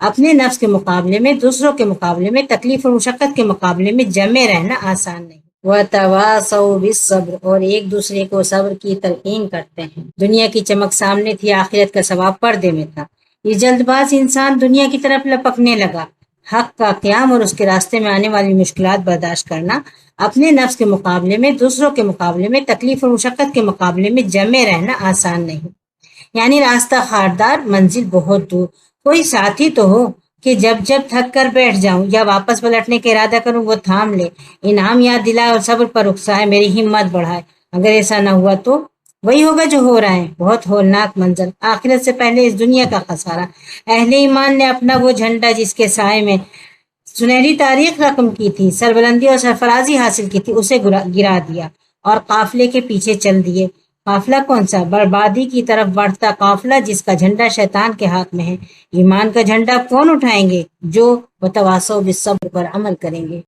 اپنے نفس کے مقابلے میں، دوسروں کے مقابلے میں، تکلیف اور مشقت کے مقابلے میں جمے رہنا آسان نہیں۔ وَتَوَاصَوْا بِالصَّبْرِ، اور ایک دوسرے کو صبر کی تلقین کرتے ہیں۔ دنیا کی چمک سامنے تھی، آخرت کا ثواب پردے میں تھا۔ یہ جلد باز انسان دنیا کی طرف لپکنے لگا۔ حق کا قیام اور اس کے راستے میں آنے والی مشکلات برداشت کرنا، اپنے نفس کے مقابلے میں، دوسروں کے مقابلے میں، تکلیف اور مشقت کے مقابلے میں جمے رہنا آسان نہیں۔ یعنی راستہ خاردار، منزل بہت دور۔ کوئی ساتھی تو ہو کہ جب تھک کر بیٹھ جاؤں یا واپس پلٹنے کا ارادہ کروں وہ تھام لے، انعام یاد دلائے اور صبر پر اکسائے، میری ہمت بڑھائے۔ اگر ایسا نہ ہوا تو وہی ہوگا جو ہو رہا ہے، بہت ہولناک منظر، آخرت سے پہلے اس دنیا کا خسارہ۔ اہل ایمان نے اپنا وہ جھنڈا جس کے سائے میں سنہری تاریخ رقم کی تھی، سربلندی اور سرفرازی حاصل کی تھی، اسے گرا دیا اور قافلے کے پیچھے چل دیے۔ قافلہ کون سا؟ بربادی کی طرف بڑھتا قافلہ جس کا جھنڈا شیطان کے ہاتھ میں ہے۔ ایمان کا جھنڈا کون اٹھائیں گے؟ جو وتواصوا بالصبر پر عمل کریں گے۔